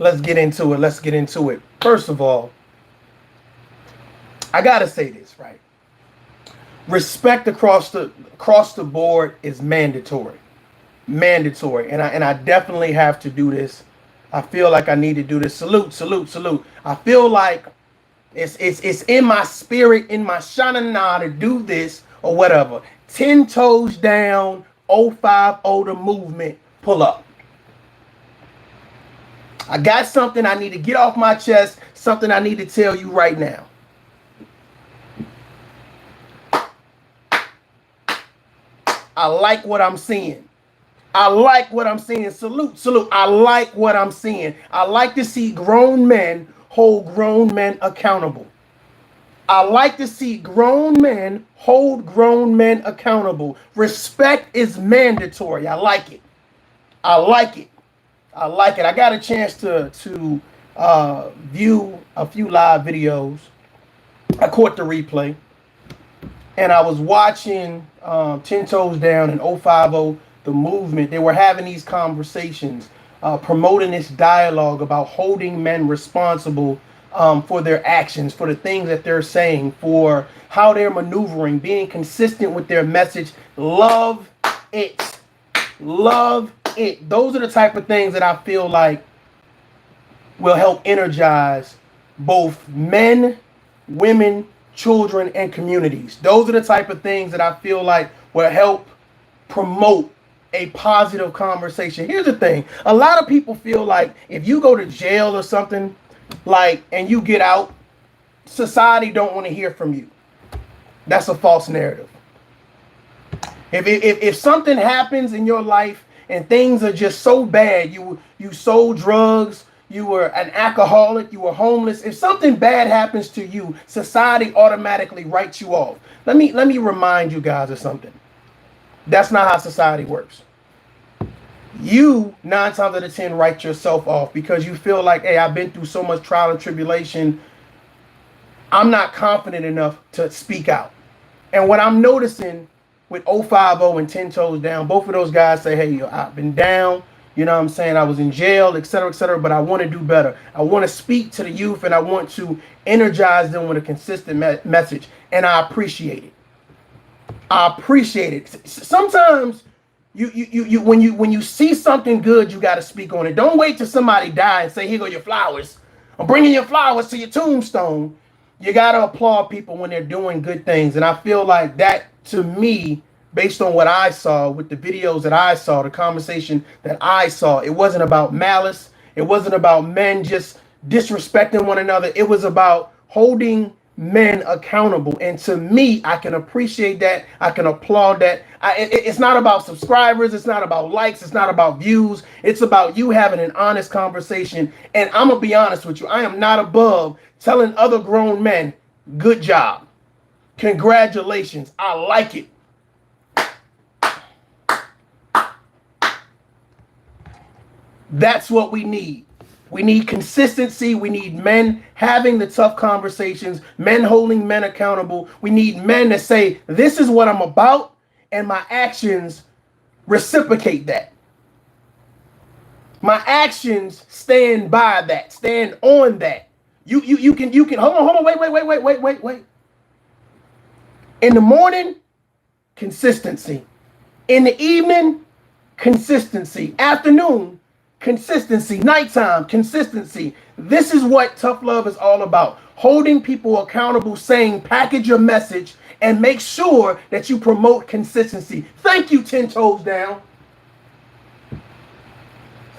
let's get into it. Let's get into it. First of all, I gotta say this, right? Respect across the board is mandatory. Mandatory. And I definitely have to do this. I feel like I need to do this. Salute, salute, salute. I feel like it's in my spirit, in my shanana to do this or whatever. 10 toes down, 050 the movement, pull up. I got something I need to get off my chest, something I need to tell you right now. I like what I'm seeing. I like what I'm seeing. Salute, salute. I like what I'm seeing. I like to see grown men hold grown men accountable. I like to see grown men hold grown men accountable. Respect is mandatory. I like it. I like it. I like it. I got a chance to view a few live videos. I caught the replay. And I was watching 10 Toes Down and 050, the movement. They were having these conversations, promoting this dialogue about holding men responsible for their actions, for the things that they're saying, for how they're maneuvering, being consistent with their message. Love it. Love it. Those are the type of things that I feel like will help energize both men, women, children, and communities. Those are the type of things that I feel like will help promote a positive conversation. Here's the thing. A lot of people feel like if you go to jail or something, like, and you get out, society don't want to hear from you. That's a false narrative. If something happens in your life and things are just so bad, you sold drugs, you were an alcoholic, you were homeless. If something bad happens to you, society automatically writes you off. Let me remind you guys of something. That's not how society works. You 9 times out of 10 write yourself off because you feel like, hey, I've been through so much trial and tribulation. I'm not confident enough to speak out. And what I'm noticing with 050 and 10 Toes Down, both of those guys say, hey, I've been down. You know what I'm saying? I was in jail, et cetera, but I want to do better. I want to speak to the youth and I want to energize them with a consistent message. And I appreciate it. I appreciate it. Sometimes when you see something good, you got to speak on it. Don't wait till somebody dies and say, here go your flowers. I'm bringing your flowers to your tombstone. You got to applaud people when they're doing good things. And I feel like that, to me, based on what I saw with the videos that I saw, the conversation that I saw, it wasn't about malice. It wasn't about men just disrespecting one another. It was about holding men accountable. And to me, I can appreciate that. I can applaud that. It's not about subscribers. It's not about likes. It's not about views. It's about you having an honest conversation. And I'm going to be honest with you. I am not above telling other grown men, good job. Congratulations. I like it. That's what we need. We need consistency. We need men having the tough conversations, men holding men accountable. We need men that say, this is what I'm about, and my actions reciprocate that. My actions stand by that, stand on that. You can hold on, wait. In the morning, consistency. In the evening, consistency. Afternoon, consistency. Nighttime, consistency. This is what tough love is all about. Holding people accountable, saying package your message and make sure that you promote consistency. Thank you, 10 Toes Down.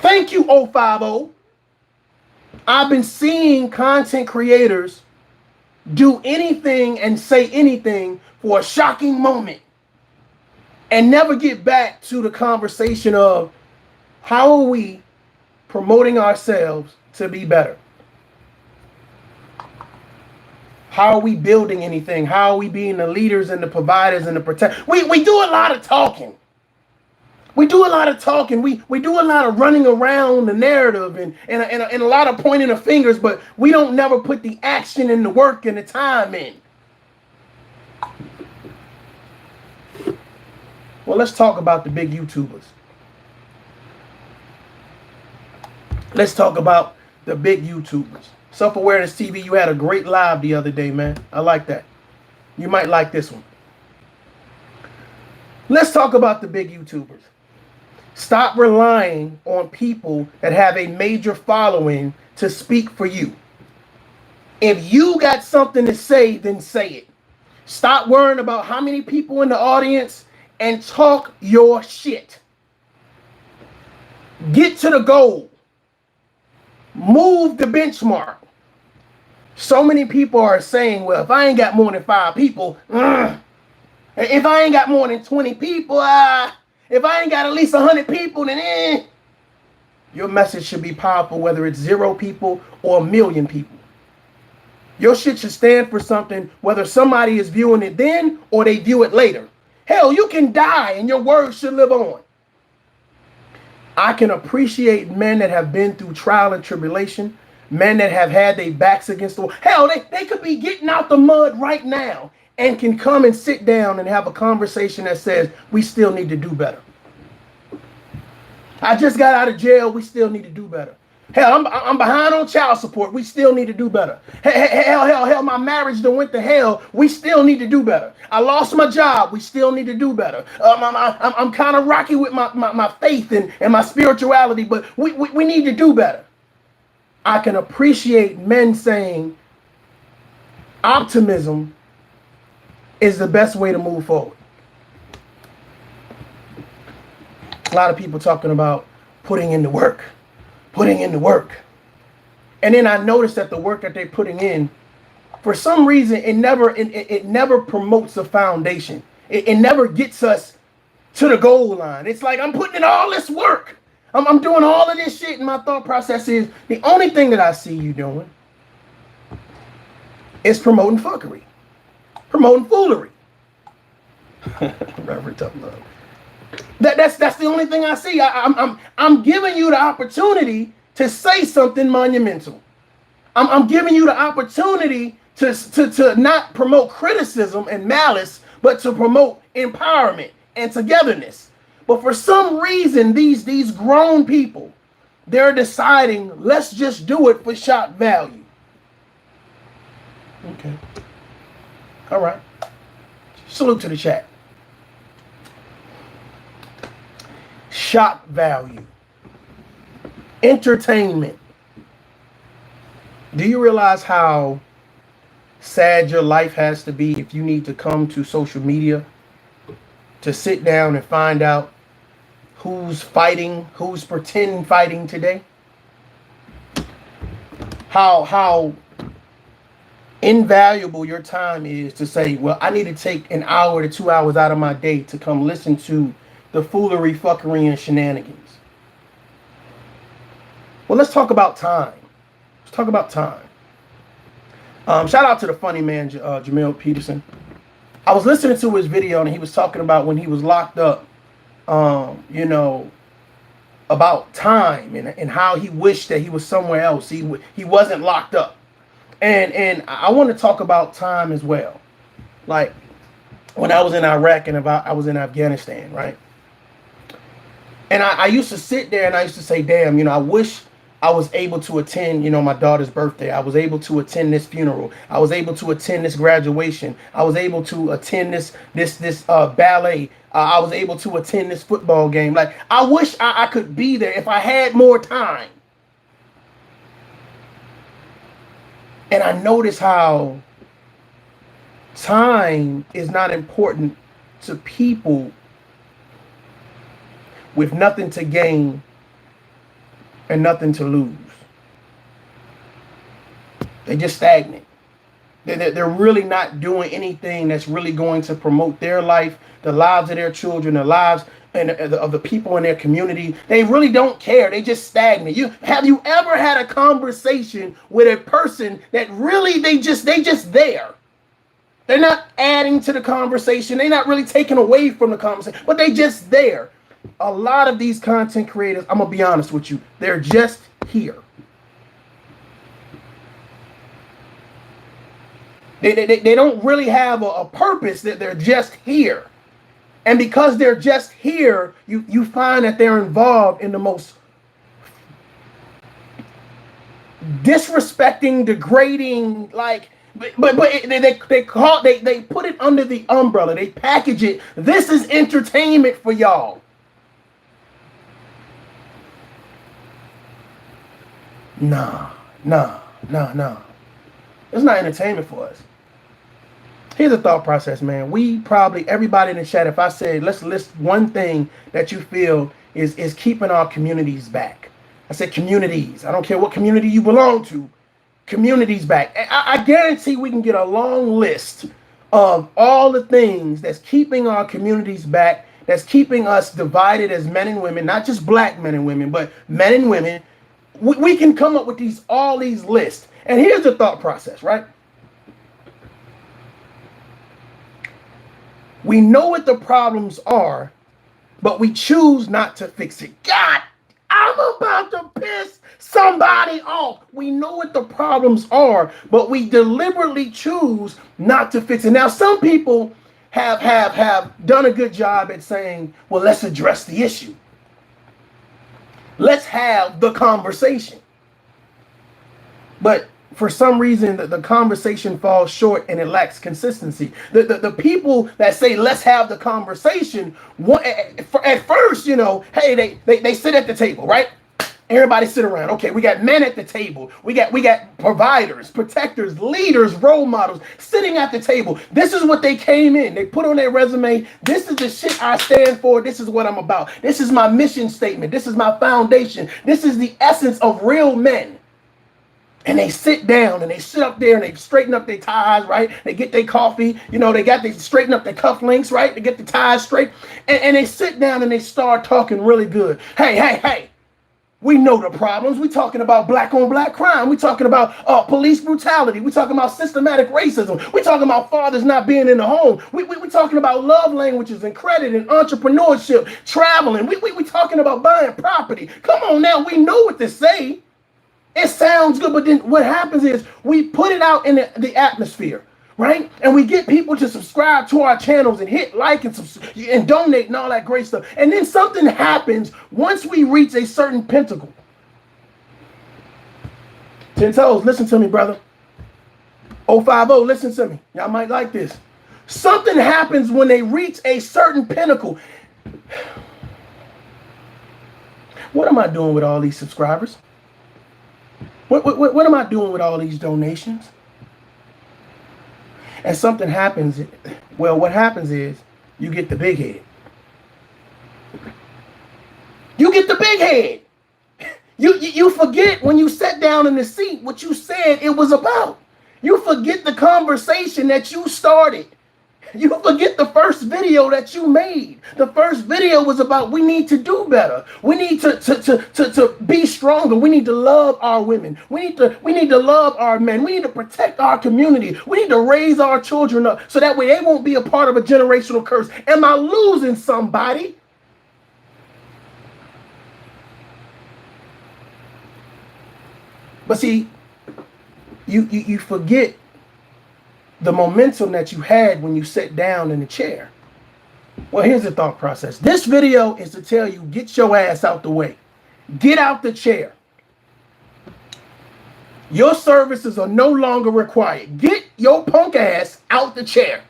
Thank you, 050. I've been seeing content creators do anything and say anything for a shocking moment and never get back to the conversation of how are we promoting ourselves to be better? How are we building anything? How are we being the leaders and the providers and the protect? We do a lot of talking. We do a lot of talking. We do a lot of running around the narrative and a lot of pointing of fingers, but we don't never put the action and the work and the time in. Well, let's talk about the big YouTubers. Let's talk about The big YouTubers. Self-Awareness TV, you had a great live the other day, man. I like that. You might like this one. Let's talk about the big YouTubers. Stop relying on people that have a major following to speak for you. If you got something to say, then say it. Stop worrying about how many people in the audience and talk your shit. Get to the goal. Move the benchmark. So many people are saying, well, if I ain't got more than 5 people, if I ain't got more than 20 people, if I ain't got at least 100 people, then Your message should be powerful, whether it's 0 people or 1,000,000 people. Your shit should stand for something, whether somebody is viewing it then or they view it later. Hell, you can die and your words should live on. I can appreciate men that have been through trial and tribulation, men that have had their backs against the wall. Hell, they could be getting out the mud right now and can come and sit down and have a conversation that says, we still need to do better. I just got out of jail. We still need to do better. Hell, I'm behind on child support. We still need to do better. Hell, my marriage done went to hell. We still need to do better. I lost my job. We still need to do better. I'm kind of rocky with my faith and my spirituality, but we need to do better. I can appreciate men saying optimism is the best way to move forward. A lot of people talking about putting in the work. And then I noticed that the work that they're putting in, for some reason, it never promotes a foundation. It never gets us to the goal line. It's like I'm putting in all this work. I'm doing all of this shit, and my thought process is the only thing that I see you doing is promoting fuckery, promoting foolery. Reverend TOUGHLOVE. That's the only thing I see. I'm giving you the opportunity to say something monumental. I'm giving you the opportunity to not promote criticism and malice, but to promote empowerment and togetherness. But for some reason, these grown people, they're deciding, let's just do it for shock value. Okay. All right. Salute to the chat. Shock value. Entertainment. Do you realize how sad your life has to be if you need to come to social media to sit down and find out who's fighting, who's pretend fighting today? How invaluable your time is to say, well, I need to take an hour to 2 hours out of my day to come listen to the foolery, fuckery, and shenanigans. Well, let's talk about time. Let's talk about time. Shout out to the funny man, Jamil Peterson. I was listening to his video and he was talking about when he was locked up, about time and how he wished that he was somewhere else. He wasn't locked up. And I want to talk about time as well. Like when I was in Iraq and I was in Afghanistan, right? And I used to sit there and I used to say, damn, I wish I was able to attend, my daughter's birthday. I was able to attend this funeral. I was able to attend this graduation. I was able to attend this ballet. I was able to attend this football game. Like, I wish I could be there if I had more time. And I notice how time is not important to people with nothing to gain and nothing to lose. They're just stagnant. They're really not doing anything that's really going to promote their life, the lives of their children, the lives of the people in their community. They really don't care. They just stagnant. Have you ever had a conversation with a person that really they just there? They're not adding to the conversation. They're not really taking away from the conversation, but they just there. A lot of these content creators, I'm going to be honest with you, they're just here. They don't really have a purpose, that they're just here. And because they're just here, you find that they're involved in the most disrespecting, degrading, like, they put it under the umbrella. They package it. This is entertainment for y'all. Nah. It's not entertainment for us. Here's a thought process, man. We probably, everybody in the chat, if I said, let's list one thing that you feel is keeping our communities back. I said communities. I don't care what community you belong to. Communities back. I guarantee we can get a long list of all the things that's keeping our communities back, that's keeping us divided as men and women, not just black men and women, but men and women. We can come up with all these lists. And here's the thought process, right? We know what the problems are, but we choose not to fix it. God, I'm about to piss somebody off. We know what the problems are, but we deliberately choose not to fix it. Now, some people have done a good job at saying, well, let's address the issue. Let's have the conversation. But for some reason, the conversation falls short and it lacks consistency. The people that say, let's have the conversation, at first, you know, hey, they sit at the table, right? Everybody sit around. Okay, we got men at the table. We got providers, protectors, leaders, role models sitting at the table. This is what they came in. They put on their resume. This is the shit I stand for. This is what I'm about. This is my mission statement. This is my foundation. This is the essence of real men. And they sit down and they sit up there and they straighten up their ties, right? They get their coffee, you know, they straighten up their cufflinks, right? They get the ties straight. And they sit down and they start talking really good. Hey. We know the problems. We talking about black on black crime. We talking about police brutality. We talking about systematic racism. We talking about fathers not being in the home. We talking about love languages and credit and entrepreneurship, traveling. We talking about buying property. Come on now. We know what to say. It sounds good, but then what happens is we put it out in the atmosphere, right? And we get people to subscribe to our channels and hit like and donate and all that great stuff. And then something happens once we reach a certain pinnacle. 10 Toes, listen to me, brother. 050, listen to me. Y'all might like this. Something happens when they reach a certain pinnacle. What am I doing with all these subscribers? What am I doing with all these donations? And something happens. Well, what happens is you get the big head. You get the big head. You forget when you sat down in the seat what you said it was about. You forget the conversation that you started. You forget the first video that you made. The first video was about we need to do better. We need to be stronger. We need to love our women. We need to love our men. We need to protect our community. We need to raise our children up so that way they won't be a part of a generational curse. Am I losing somebody? But see, you forget the momentum that you had when you sat down in the chair. Well, here's the thought process. This video is to tell you, get your ass out the way. Get out the chair. Your services are no longer required. Get your punk ass out the chair.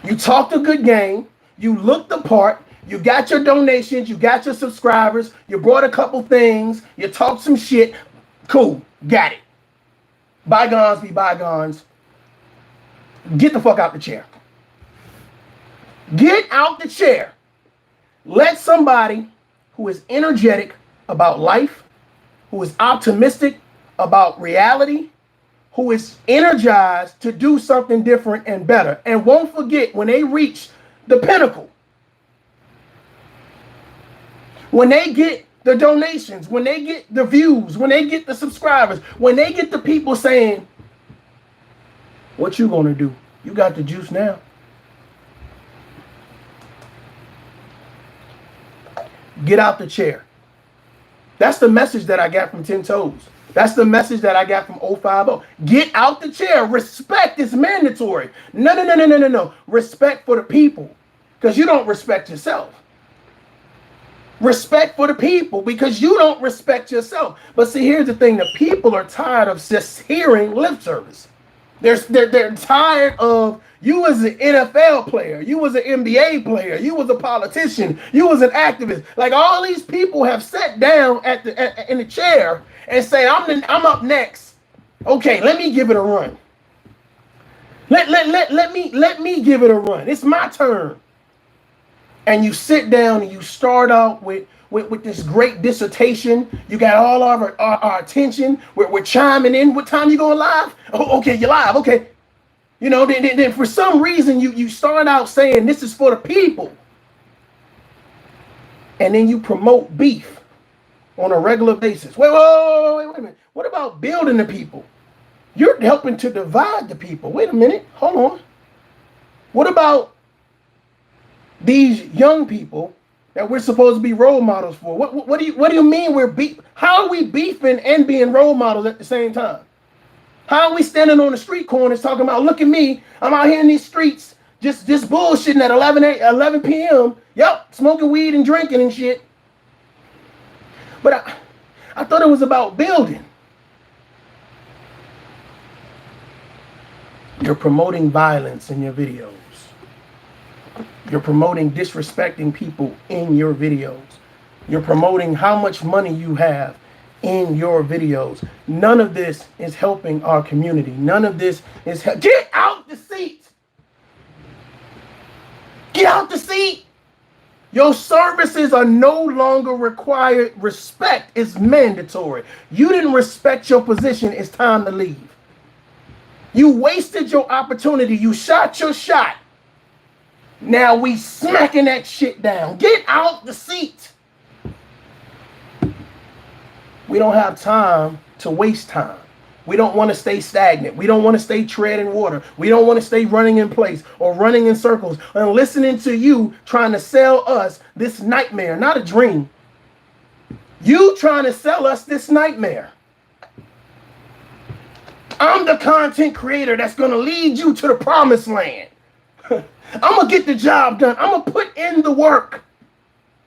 You talked a good game. You looked the part. You got your donations. You got your subscribers. You brought a couple things. You talked some shit. Cool. Got it. Bygones be bygones. Get the fuck out the chair. Get out the chair. Let somebody who is energetic about life, who is optimistic about reality, who is energized to do something different and better, and won't forget when they reach the pinnacle, when they get the donations, when they get the views, when they get the subscribers, when they get the people saying, what you gonna do? You got the juice now. Get out the chair. That's the message that I got from 10 Toes. That's the message that I got from 050. Get out the chair. Respect is mandatory. No. Respect for the people. Because you don't respect yourself. Respect for the people, because you don't respect yourself. But see, here's the thing: the people are tired of just hearing lip service. They're tired of you as an NFL player, you was an NBA player, you was a politician, you was an activist. Like, all these people have sat down in the chair and say, I'm up next. Okay, let me give it a run. Let me give it a run. It's my turn. And you sit down and you start out with this great dissertation. You got all our attention. We're chiming in. What time you going live? Oh, okay, you're live. Okay. You know, then for some reason you start out saying this is for the people. And then you promote beef on a regular basis. Wait a minute. What about building the people? You're helping to divide the people. Wait a minute. Hold on. What about these young people that we're supposed to be role models for? What do you mean how are we beefing and being role models at the same time? How are we standing on the street corners talking about, look at me, I'm out here in these streets just bullshitting at 11 p.m. Yup, smoking weed and drinking and shit. But I thought it was about building. You're promoting violence in your videos. You're promoting disrespecting people in your videos. You're promoting how much money you have in your videos. None of this is helping our community. None of this is get out the seat. Get out the seat. Your services are no longer required. Respect is mandatory. You didn't respect your position. It's time to leave. You wasted your opportunity. You shot your shot. Now we smacking that shit down. Get out the seat. We don't have time to waste time. We don't want to stay stagnant. We don't want to stay treading water. We don't want to stay running in place or running in circles and listening to you trying to sell us this nightmare, not a dream. You trying to sell us this nightmare. I'm the content creator that's going to lead you to the promised land. I'm going to get the job done. I'm going to put in the work.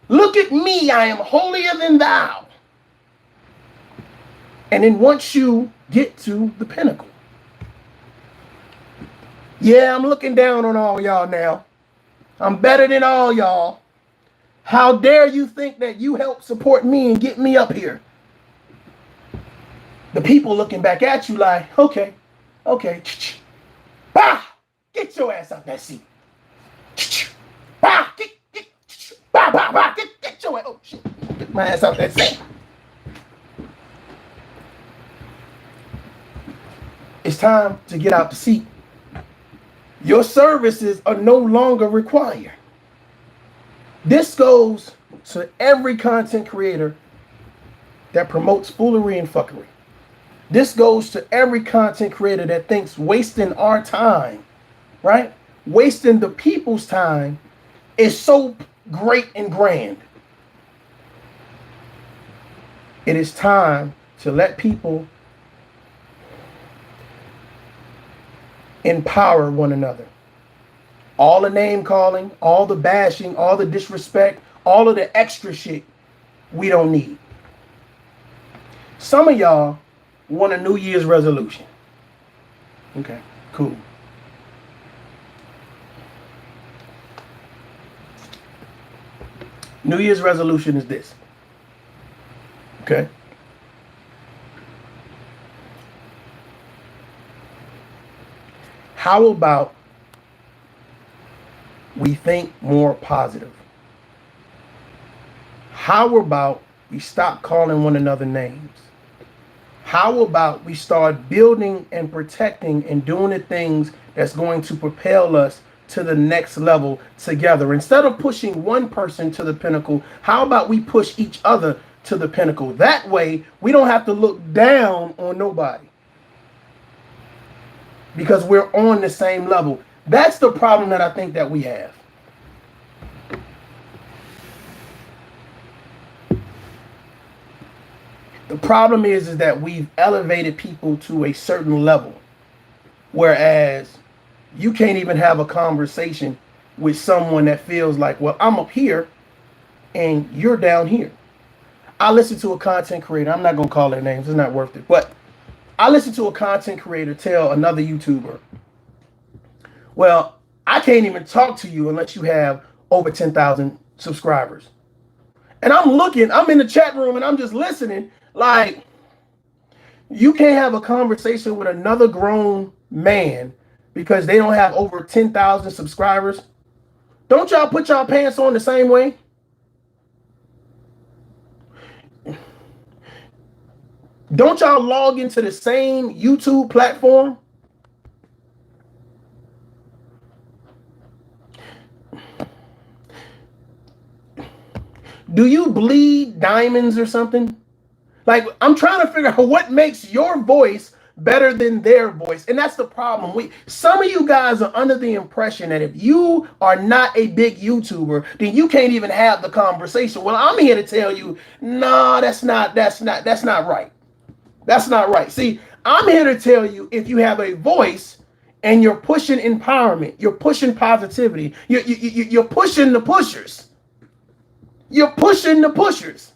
Look at me. I am holier than thou. And then once you get to the pinnacle, yeah, I'm looking down on all y'all now. I'm better than all y'all. How dare you think that you help support me and get me up here? The people looking back at you like, okay. Bah! Get your ass out that seat. Bah! Get your ass. Oh, shit. Get my ass out that seat. It's time to get out the seat. Your services are no longer required. This goes to every content creator that promotes foolery and fuckery. This goes to every content creator that thinks wasting our time, right? Wasting the people's time is so great and grand. It is time to let people empower one another. All the name calling, all the bashing, all the disrespect, all of the extra shit we don't need. Some of y'all want a New Year's resolution. Okay, cool. New Year's resolution is this. Okay. How about we think more positive? How about we stop calling one another names? How about we start building and protecting and doing the things that's going to propel us to the next level together? Instead of pushing one person to the pinnacle, how about we push each other to the pinnacle? That way, we don't have to look down on nobody, because we're on the same level. That's the problem that I think that we have. The problem is that we've elevated people to a certain level, whereas you can't even have a conversation with someone that feels like, well, I'm up here, and you're down here. I listen to a content creator. I'm not going to call their names. It's not worth it. But I listen to a content creator tell another YouTuber, well, I can't even talk to you unless you have over 10,000 subscribers. And I'm in the chat room and I'm just listening like, you can't have a conversation with another grown man because they don't have over 10,000 subscribers. Don't y'all put y'all pants on the same way? Don't y'all log into the same YouTube platform? Do you bleed diamonds or something? Like, I'm trying to figure out what makes your voice better than their voice. And that's the problem. Some of you guys are under the impression that if you are not a big YouTuber, then you can't even have the conversation. Well, I'm here to tell you, no, that's not right. That's not right. See, I'm here to tell you, if you have a voice and you're pushing empowerment, you're pushing positivity, you're pushing the pushers. You're pushing the pushers.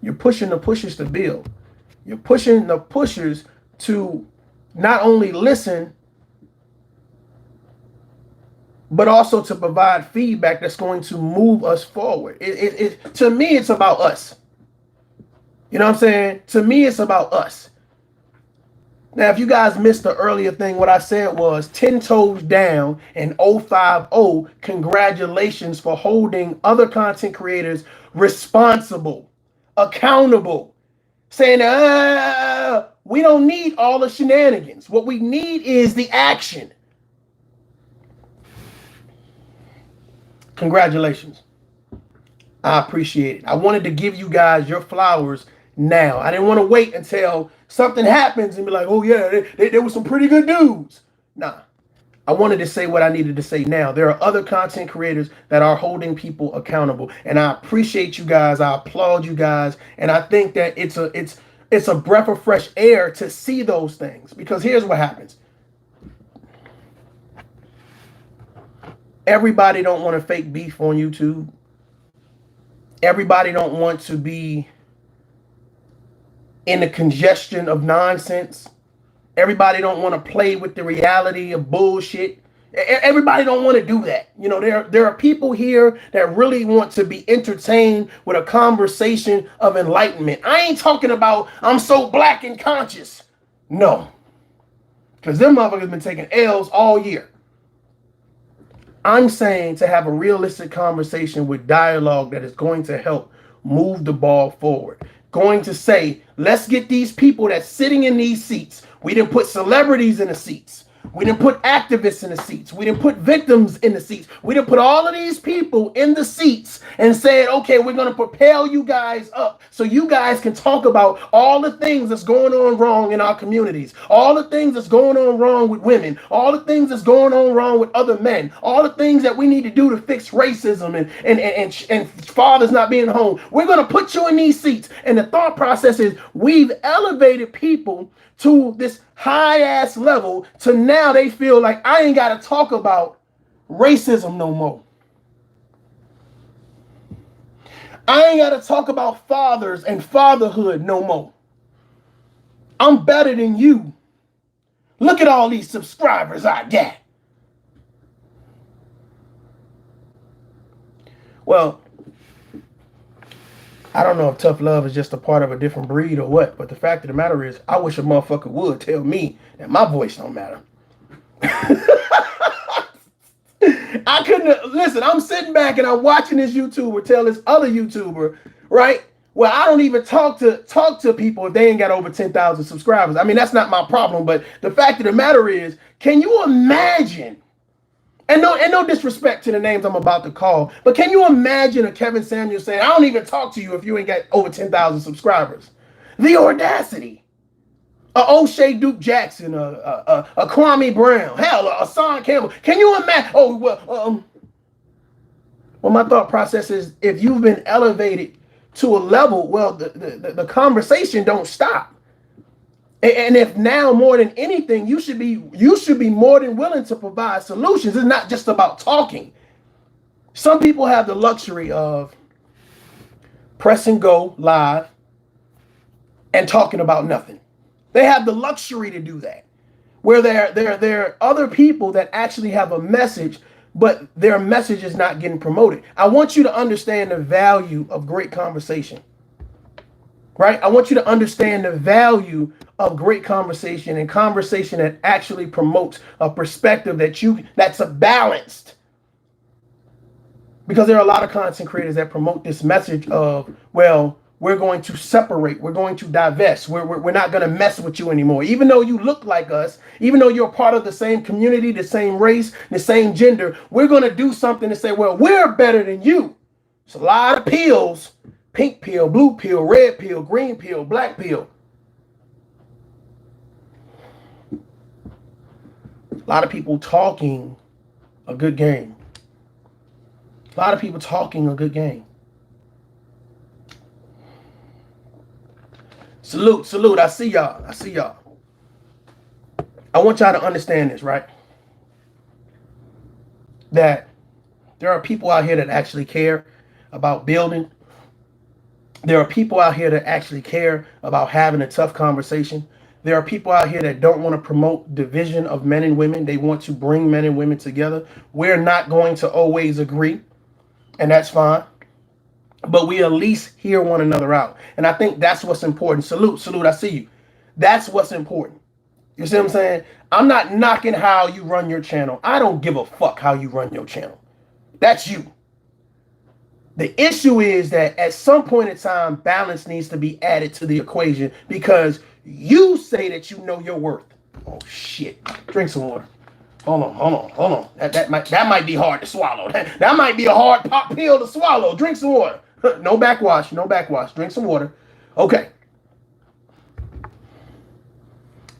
You're pushing the pushers to build. You're pushing the pushers to not only listen, but also to provide feedback that's going to move us forward. To me, it's about us. You know what I'm saying? To me, it's about us. Now, if you guys missed the earlier thing, what I said was 10 toes down and 050. Congratulations for holding other content creators responsible, accountable, saying, we don't need all the shenanigans. What we need is the action. Congratulations. I appreciate it. I wanted to give you guys your flowers now. I didn't want to wait until something happens and be like, oh yeah, there were some pretty good dudes. Nah, I wanted to say what I needed to say now. There are other content creators that are holding people accountable, and I appreciate you guys. I applaud you guys, and I think that it's a breath of fresh air to see those things, because here's what happens. Everybody don't want to fake beef on YouTube. Everybody don't want to be in the congestion of nonsense. Everybody don't want to play with the reality of bullshit. Everybody don't want to do that. You know, there are people here that really want to be entertained with a conversation of enlightenment. I ain't talking about I'm so black and conscious. No. Because them motherfuckers been taking L's all year. I'm saying to have a realistic conversation with dialogue that is going to help move the ball forward. Going to say, let's get these people that's sitting in these seats. We didn't put celebrities in the seats. We didn't put activists in the seats. We didn't put victims in the seats. We didn't put all of these people in the seats and said, okay, we're going to propel you guys up so you guys can talk about all the things that's going on wrong in our communities, all the things that's going on wrong with women, all the things that's going on wrong with other men, all the things that we need to do to fix racism and fathers not being home. We're going to put you in these seats. And the thought process is we've elevated people to this high ass level to now they feel like I ain't got to talk about racism no more. I ain't got to talk about fathers and fatherhood no more. I'm better than you. Look at all these subscribers I got. Well, I don't know if tough love is just a part of a different breed or what, but the fact of the matter is, I wish a motherfucker would tell me that my voice don't matter. I couldn't listen. I'm sitting back and I'm watching this YouTuber tell this other YouTuber, right? Well, I don't even talk to people if they ain't got over 10,000 subscribers. I mean, that's not my problem. But the fact of the matter is, can you imagine? And no disrespect to the names I'm about to call, but can you imagine a Kevin Samuels saying, I don't even talk to you if you ain't got over 10,000 subscribers? The audacity. A O'Shea Duke Jackson, a Kwame Brown, hell, a Hassan Campbell. Can you imagine? Oh, well, my thought process is if you've been elevated to a level, well, the conversation don't stop. And if now more than anything, you should be more than willing to provide solutions. It's not just about talking. Some people have the luxury of press and go live and talking about nothing. They have the luxury to do that. Where there are other people that actually have a message, but their message is not getting promoted. I want you to understand the value of great conversation. Right? I want you to understand the value of great conversation and conversation that actually promotes a perspective that's a balanced. Because there are a lot of content creators that promote this message of, well, we're going to separate, we're going to divest, we're not going to mess with you anymore. Even though you look like us, even though you're part of the same community, the same race, the same gender, we're going to do something to say, well, we're better than you. It's a lot of pills. Pink pill, blue pill, red pill, green pill, black pill. A lot of people talking a good game. A lot of people talking a good game. Salute. I see y'all. I want y'all to understand this, right? That there are people out here that actually care about building. There are people out here that actually care about having a tough conversation. There are people out here that don't want to promote division of men and women. They want to bring men and women together. We're not going to always agree, and that's fine. But we at least hear one another out. And I think that's what's important. Salute, I see you. That's what's important. You see what I'm saying? I'm not knocking how you run your channel. I don't give a fuck how you run your channel. That's you. The issue is that at some point in time, balance needs to be added to the equation because you say that you know your worth. Oh shit! Drink some water. Hold on. That might be hard to swallow. That might be a hard pop pill to swallow. Drink some water. No backwash. Drink some water. Okay.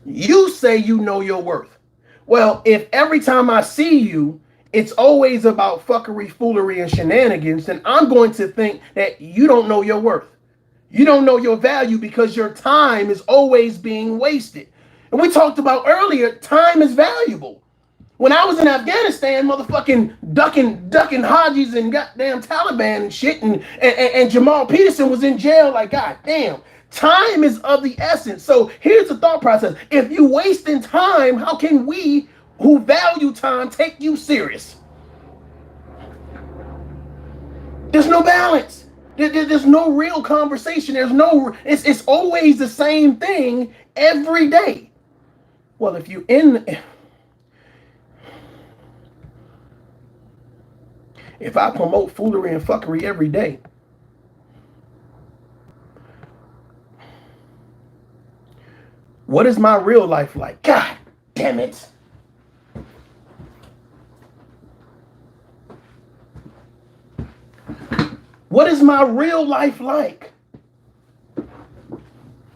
You say you know your worth. Well, if every time I see you, it's always about fuckery, foolery, and shenanigans, then I'm going to think that you don't know your worth. You don't know your value because your time is always being wasted. And we talked about earlier, time is valuable. When I was in Afghanistan, motherfucking ducking Hajis and goddamn Taliban and shit, and Jamal Peterson was in jail, like, goddamn. Time is of the essence. So here's the thought process. If you wasting time, how can we who value time take you serious? There's no balance. There's no real conversation. It's always the same thing every day. Well, if I promote foolery and fuckery every day, what is my real life like? God damn it. What is my real life like?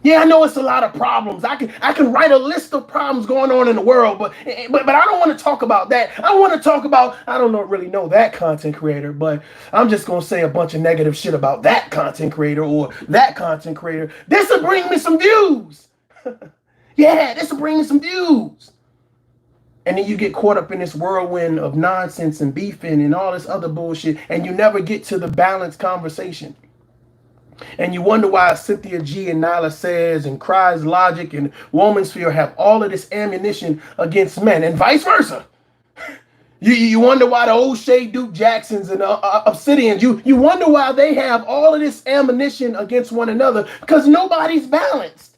Yeah, I know it's a lot of problems. I can write a list of problems going on in the world, but I don't want to talk about that. I want to talk about, I don't really know that content creator, but I'm just going to say a bunch of negative shit about that content creator or that content creator. This will bring me some views. Yeah, this will bring me some views. And then you get caught up in this whirlwind of nonsense and beefing and all this other bullshit, and you never get to the balanced conversation. And you wonder why Cynthia G and Nyla Says and Cries Logic and Woman's Fear have all of this ammunition against men and vice versa. You wonder why the O'Shea Duke Jacksons and Obsidians, you wonder why they have all of this ammunition against one another because nobody's balanced.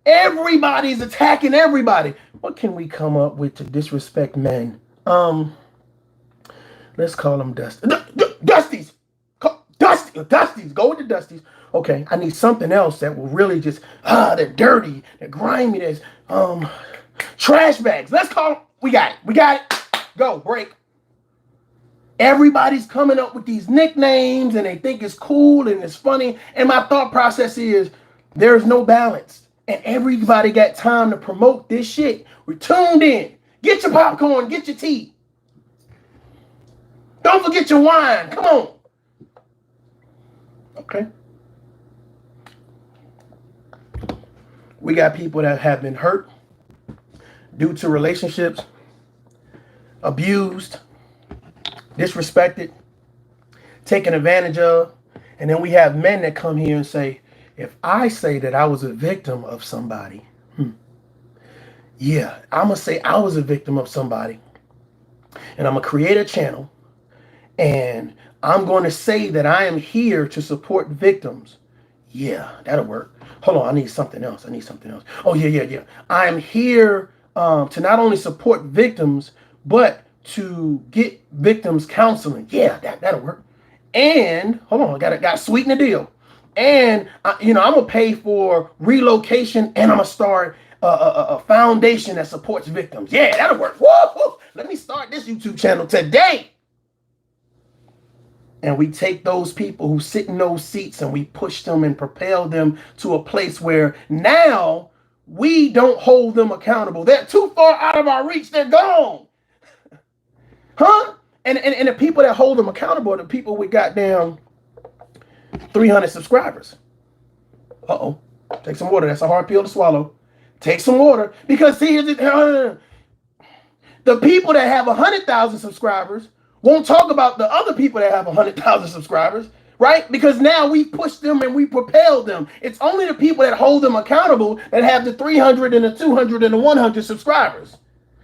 Everybody's attacking everybody. What can we come up with to disrespect men? Let's call them Dusties. Dusties. Go with the Dusties. Okay, I need something else that will really just, they're dirty, they're grimy, there's trash bags. Let's call them. We got it. Go, break. Everybody's coming up with these nicknames and they think it's cool and it's funny. And my thought process is there's no balance. And everybody got time to promote this shit. We're tuned in. Get your popcorn, get your tea. Don't forget your wine. Come on. Okay. We got people that have been hurt due to relationships, abused, disrespected, taken advantage of. And then we have men that come here and say, if I say that I was a victim of somebody, yeah, I'm going to say I was a victim of somebody. And I'm going to create a channel. And I'm going to say that I am here to support victims. Yeah, that'll work. Hold on, I need something else. Oh, yeah. I am here to not only support victims, but to get victims counseling. Yeah, that'll work. And hold on, I got to sweeten the deal. And I'm gonna pay for relocation, and I'm gonna start a foundation that supports victims. Yeah, that'll work. Woo! Let me start this YouTube channel today. And we take those people who sit in those seats and we push them and propel them to a place where now we don't hold them accountable. They're too far out of our reach. They're gone. Huh? And the people that hold them accountable are the people with goddamn 300 subscribers. Uh-oh. Take some water. That's a hard pill to swallow. Take some water. Because see, the people that have 100,000 subscribers won't talk about the other people that have 100,000 subscribers, right? Because now we push them and we propel them. It's only the people that hold them accountable that have the 300 and the 200 and the 100 subscribers.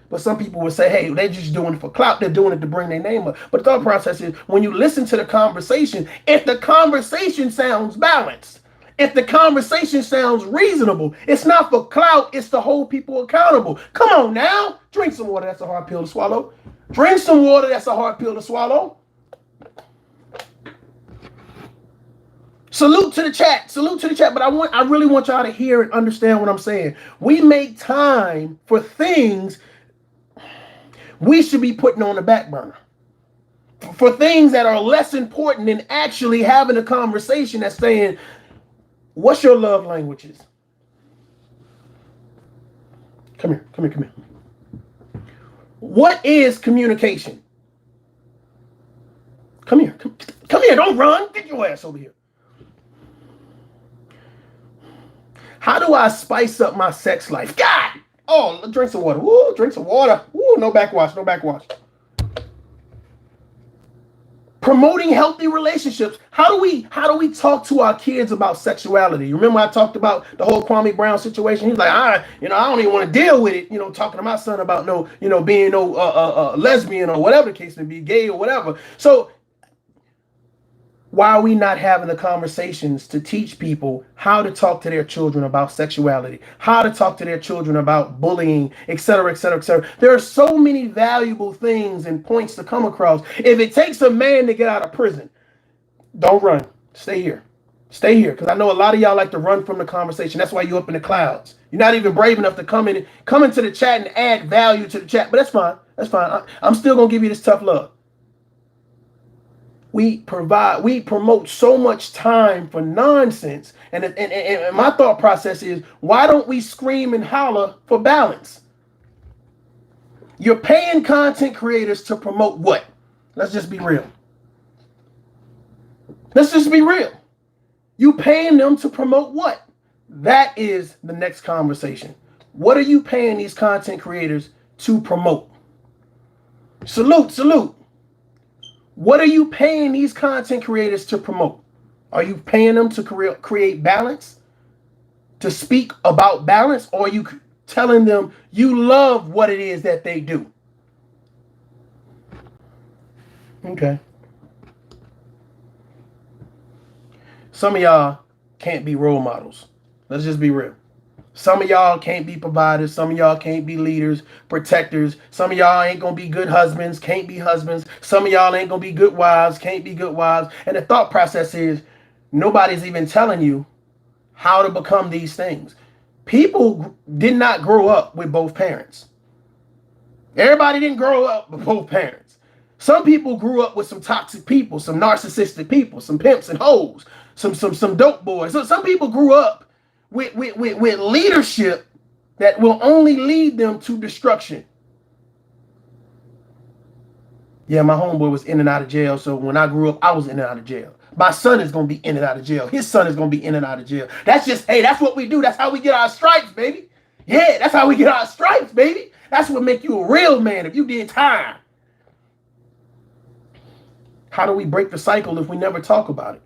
But some people would say, hey, they're just doing it for clout. They're doing it to bring their name up. But the thought process is when you listen to the conversation, if the conversation sounds balanced, if the conversation sounds reasonable, it's not for clout, it's to hold people accountable. Come on now. Drink some water. That's a hard pill to swallow. Drink some water. That's a hard pill to swallow. Salute to the chat. But I really want y'all to hear and understand what I'm saying. We make time for things we should be putting on the back burner. For things that are less important than actually having a conversation that's saying, what's your love languages? Come here. What is communication? Come here. Don't run. Get your ass over here. How do I spice up my sex life? God! Oh, drink some water. Woo, drink some water. Woo, no backwash. Promoting healthy relationships. How do we talk to our kids about sexuality? You remember I talked about the whole Kwame Brown situation? He's like, I don't even want to deal with it. Talking to my son about being lesbian or whatever the case may be, gay or whatever. So why are we not having the conversations to teach people how to talk to their children about sexuality, how to talk to their children about bullying, et cetera, et cetera, et cetera? There are so many valuable things and points to come across. If it takes a man to get out of prison, don't run. Stay here. Because I know a lot of y'all like to run from the conversation. That's why you're up in the clouds. You're not even brave enough to come into the chat and add value to the chat. But that's fine. I'm still going to give you this tough love. We promote so much time for nonsense. And my thought process is, why don't we scream and holler for balance? You're paying content creators to promote what? Let's just be real. You paying them to promote what? That is the next conversation. What are you paying these content creators to promote? Salute. What are you paying these content creators to promote? Are you paying them to create balance? To speak about balance? Or are you telling them you love what it is that they do? Okay. Some of y'all can't be role models. Let's just be real. Some of y'all can't be providers. Some of y'all can't be leaders, protectors. Some of y'all ain't going to be good husbands, can't be husbands. Some of y'all ain't going to be good wives, can't be good wives. And the thought process is nobody's even telling you how to become these things. People did not grow up with both parents. Everybody didn't grow up with both parents. Some people grew up with some toxic people, some narcissistic people, some pimps and hoes, some dope boys. So some people grew up with leadership that will only lead them to destruction. Yeah, my homeboy was in and out of jail. So when I grew up, I was in and out of jail. My son is going to be in and out of jail. His son is going to be in and out of jail. That's just, hey, that's what we do. That's how we get our stripes, baby. Yeah, that's how we get our stripes, baby. That's what make you a real man if you did time. How do we break the cycle if we never talk about it?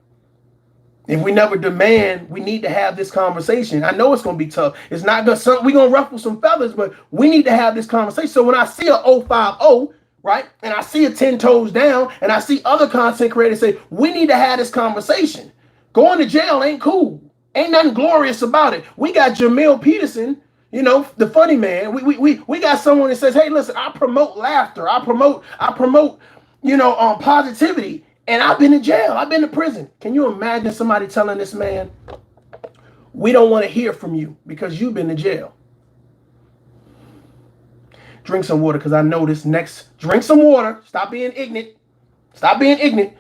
If we never demand, we need to have this conversation. I know it's going to be tough. It's not going to, we're going to ruffle some feathers, but we need to have this conversation. So when I see a 050, right, and I see a 10 toes down, and I see other content creators say, we need to have this conversation. Going to jail ain't cool. Ain't nothing glorious about it. We got Jamil Peterson, you know, the funny man. We got someone that says, hey, listen, I promote laughter. I promote, you know, positivity. And I've been in jail. I've been to prison. Can you imagine somebody telling this man, we don't want to hear from you because you've been to jail? Drink some water, because I know this next. Drink some water. Stop being ignorant. Stop being ignorant.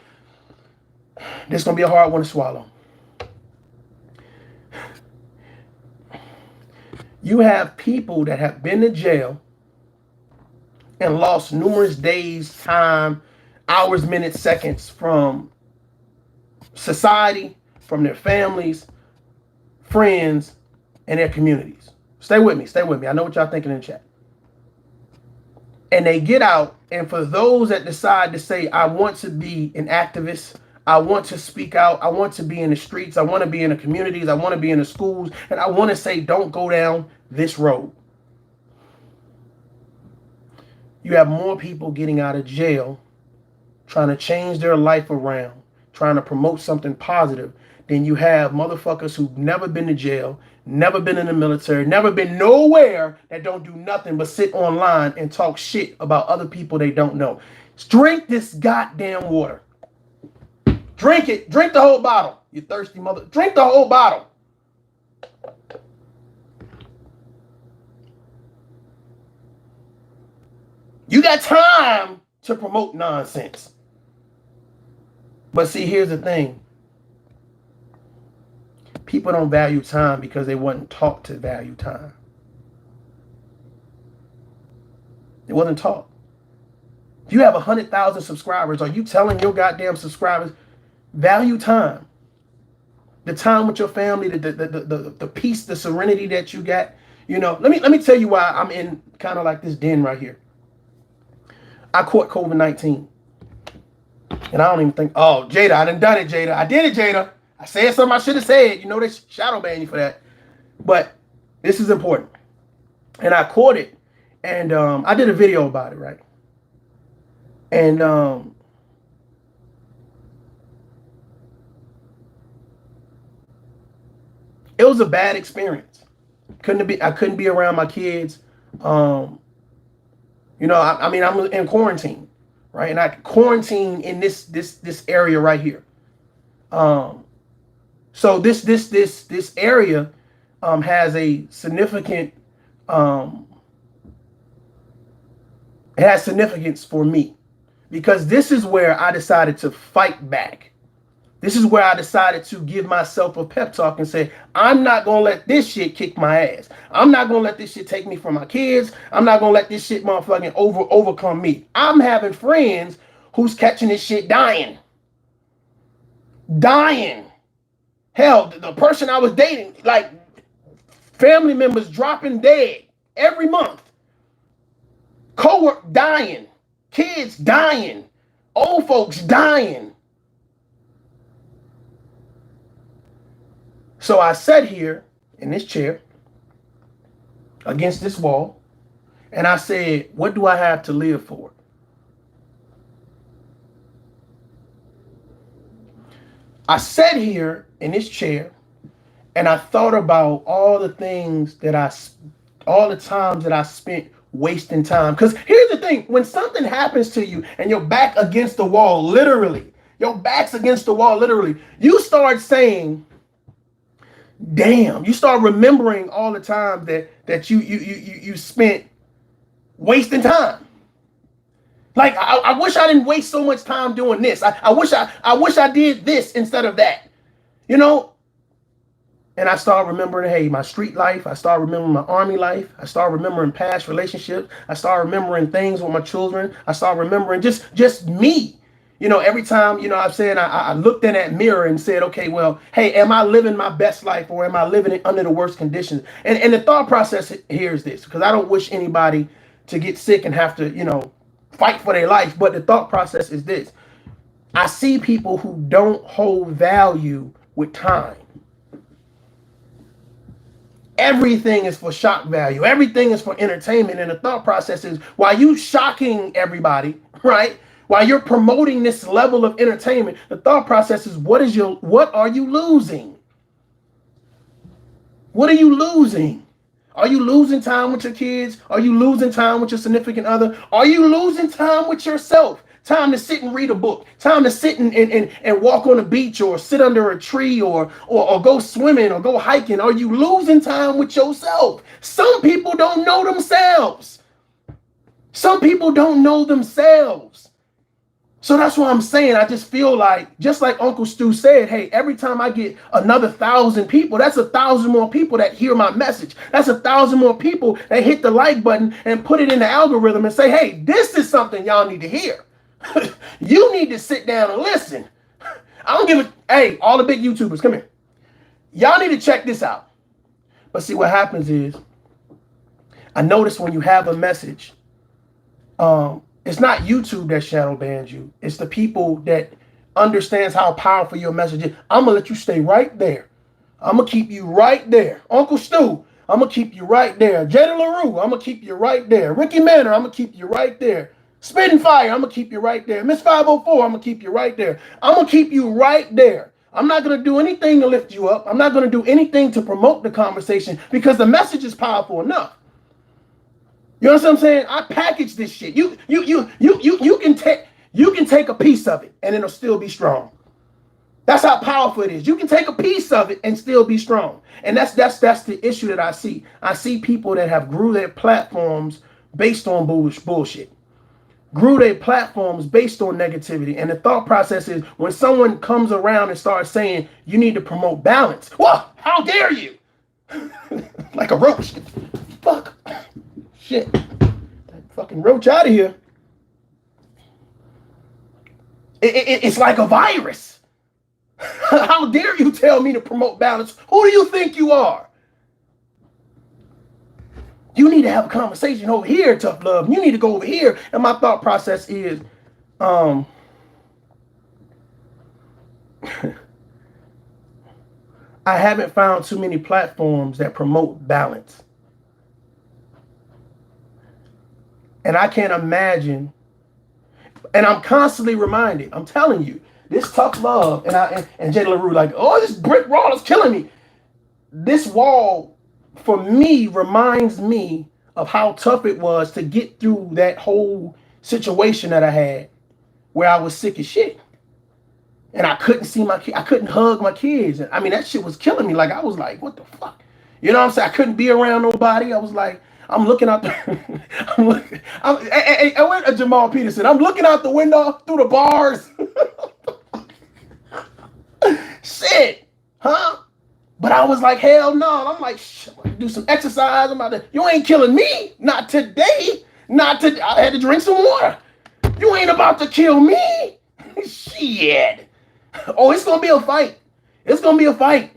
This is going to be a hard one to swallow. You have people that have been to jail and lost numerous days, time, hours, minutes, seconds from society, from their families, friends, and their communities. Stay with me. Stay with me. I know what y'all thinking in the chat. And they get out, and for those that decide to say, I want to be an activist, I want to speak out, I want to be in the streets, I want to be in the communities, I want to be in the schools, and I want to say, don't go down this road. You have more people getting out of jail trying to change their life around, trying to promote something positive, then you have motherfuckers who've never been to jail, never been in the military, never been nowhere, that don't do nothing but sit online and talk shit about other people they don't know. Drink this goddamn water. Drink it. Drink the whole bottle. You thirsty mother. Drink the whole bottle. You got time to promote nonsense. But see, here's the thing. People don't value time because they wasn't taught to value time. It wasn't taught. If you have 100,000 subscribers, are you telling your goddamn subscribers, value time? The time with your family, the peace, the serenity that you got. You know, let me tell you why I'm in kind of like this den right here. I caught COVID-19. And I don't even think, oh, Jada, I done it, Jada. I did it, Jada. I said something I should have said. You know, they shadow ban you for that. But this is important. And I caught it. And I did a video about it, right? And it was a bad experience. I couldn't be around my kids. You know, I mean, I'm in quarantine, right? And I quarantine in this area right here. So this area has a significant it has significance for me, because this is where I decided to fight back. This is where I decided to give myself a pep talk and say, I'm not going to let this shit kick my ass. I'm not going to let this shit take me from my kids. I'm not going to let this shit motherfucking overcome me. I'm having friends who's catching this shit dying. Dying. Hell, the person I was dating, like, family members dropping dead every month. Co-work dying. Kids dying. Old folks dying. So I sat here in this chair against this wall, and I said, what do I have to live for? I sat here in this chair and I thought about all the things that all the times that I spent wasting time. Because here's the thing, when something happens to you and you're back against the wall, literally, your back's against the wall, literally, you start saying, damn, you start remembering all the time that you spent wasting time. Like, I wish I didn't waste so much time doing this. I wish I did this instead of that. You know? And I start remembering, hey, my street life. I start remembering my army life. I start remembering past relationships. I start remembering things with my children. I start remembering just me. You know, every time, you know, I've said I looked in that mirror and said, okay, well, hey, am I living my best life or am I living it under the worst conditions? And the thought process here is this, because I don't wish anybody to get sick and have to, you know, fight for their life. But the thought process is this. I see people who don't hold value with time. Everything is for shock value. Everything is for entertainment. And the thought process is, while you shocking everybody, right? While you're promoting this level of entertainment, the thought process is, what are you losing? What are you losing? Are you losing time with your kids? Are you losing time with your significant other? Are you losing time with yourself? Time to sit and read a book. Time to sit and walk on the beach or sit under a tree or go swimming or go hiking. Are you losing time with yourself? Some people don't know themselves. Some people don't know themselves. So that's what I'm saying. I just feel like, just like Uncle Stu said, hey, every time I get another 1,000 people, that's 1,000 more people that hear my message. That's 1,000 more people that hit the like button and put it in the algorithm and say, hey, this is something y'all need to hear. You need to sit down and listen. I don't give a, hey, all the big YouTubers, come here. Y'all need to check this out. But see, what happens is, I notice when you have a message, it's not YouTube that shadow bans you. It's the people that understands how powerful your message is. I'm going to let you stay right there. I'm going to keep you right there. Uncle Stu, I'm going to keep you right there. Jada LaRue, I'm going to keep you right there. Ricky Manor, I'm going to keep you right there. Spitting Fire, I'm going to keep you right there. Miss 504, I'm going to keep you right there. I'm going to keep you right there. I'm not going to do anything to lift you up. I'm not going to do anything to promote the conversation because the message is powerful enough. You know what I'm saying? I package this shit. You can take a piece of it and it'll still be strong. That's how powerful it is. You can take a piece of it and still be strong. And that's the issue that I see. I see people that have grew their platforms based on bullshit. Grew their platforms based on negativity. And the thought process is, when someone comes around and starts saying you need to promote balance, well, how dare you? Like a roach. Fuck. Shit, that fucking roach out of here. It's like a virus. How dare you tell me to promote balance? Who do you think you are? You need to have a conversation over here, tough love. You need to go over here. And my thought process is, I haven't found too many platforms that promote balance. And I can't imagine, and I'm constantly reminded, I'm telling you, this tough love, and Jada LaRue, like, oh, this brick wall is killing me. This wall, for me, reminds me of how tough it was to get through that whole situation that I had where I was sick as shit. And I couldn't see my kids. I couldn't hug my kids. And I mean, that shit was killing me. Like, I was like, what the fuck? You know what I'm saying? I couldn't be around nobody. I was like, I'm looking out the I went to Jamal Peterson. I'm looking out the window through the bars. Shit. Huh? But I was like, hell no. I'm like, shit, I'm gonna do some exercise. I'm about to, you ain't killing me. Not today. Not today. I had to drink some water. You ain't about to kill me. Shit. Oh, it's gonna be a fight. It's gonna be a fight.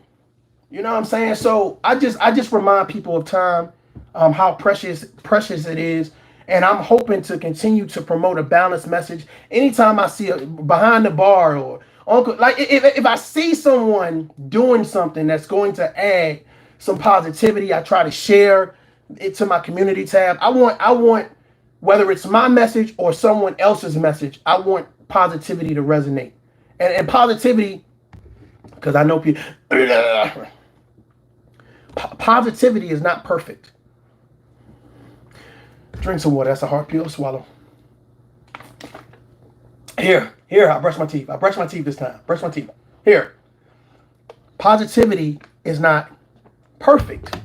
You know what I'm saying? So I just remind people of time. How precious it is, and I'm hoping to continue to promote a balanced message. Anytime I see behind the bar or uncle, like if I see someone doing something that's going to add some positivity, I try to share it to my community tab. I want whether it's my message or someone else's message, I want positivity to resonate, and positivity, because I know people. Positivity is not perfect. Drink some water. That's a hard pill to swallow. Here, I brush my teeth. I brush my teeth this time. Brush my teeth. Here. Positivity is not perfect.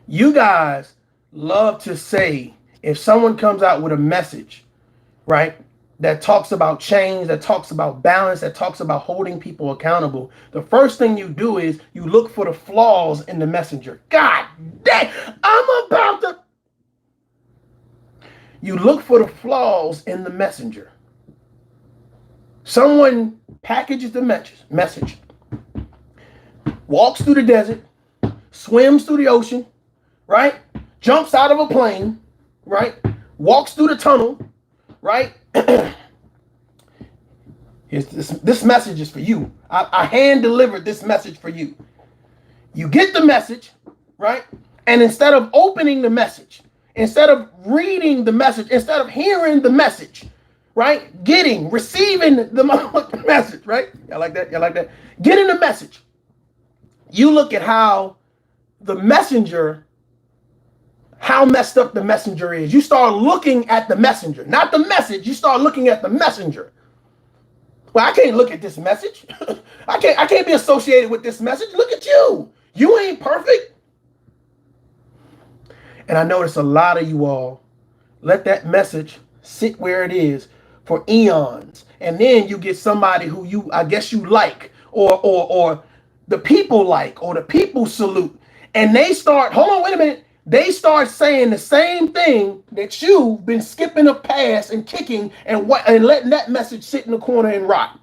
You guys love to say, if someone comes out with a message, right, that talks about change, that talks about balance, that talks about holding people accountable, the first thing you do is you look for the flaws in the messenger. God dang, I'm about to... You look for the flaws in the messenger. Someone packages the message, walks through the desert, swims through the ocean, right? Jumps out of a plane, right? Walks through the tunnel, right? This message is for you. I hand delivered this message for you. You get the message, right? And instead of opening the message, instead of reading the message, instead of hearing the message, right? Receiving the message, right? Y'all like that? Y'all like that? Getting the message. You look at how the messenger, how messed up the messenger is. You start looking at the messenger, not the message. You start looking at the messenger. Well, I can't look at this message. I can't be associated with this message. Look at you. You ain't perfect. And I notice a lot of you all let that message sit where it is for eons. And then you get somebody who I guess you like, or the people like, or the people salute. And they start, hold on, wait a minute. They start saying the same thing that you've been skipping a pass and kicking and letting that message sit in the corner and rot.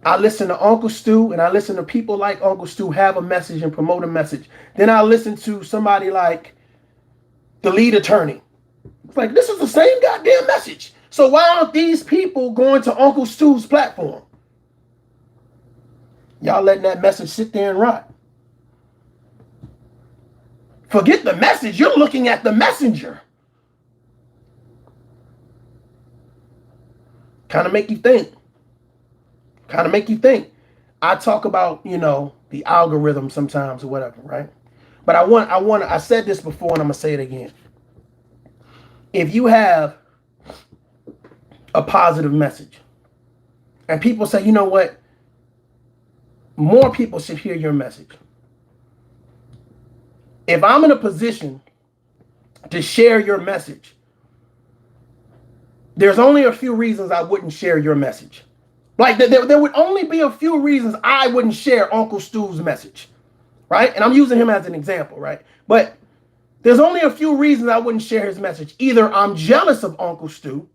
I listen to Uncle Stu, and I listen to people like Uncle Stu have a message and promote a message. Then I listen to somebody like the lead attorney. It's like, this is the same goddamn message. So why aren't these people going to Uncle Stu's platform? Y'all letting that message sit there and rot. Forget the message. You're looking at the messenger. Kind of make you think. I talk about, the algorithm sometimes or whatever, right? But I said this before and I'm going to say it again. If you have a positive message and people say, you know what? More people should hear your message. If I'm in a position to share your message, there's only a few reasons I wouldn't share your message. Like there would only be a few reasons I wouldn't share Uncle Stu's message, right? And I'm using him as an example, right? But there's only a few reasons I wouldn't share his message. Either I'm jealous of Uncle Stu,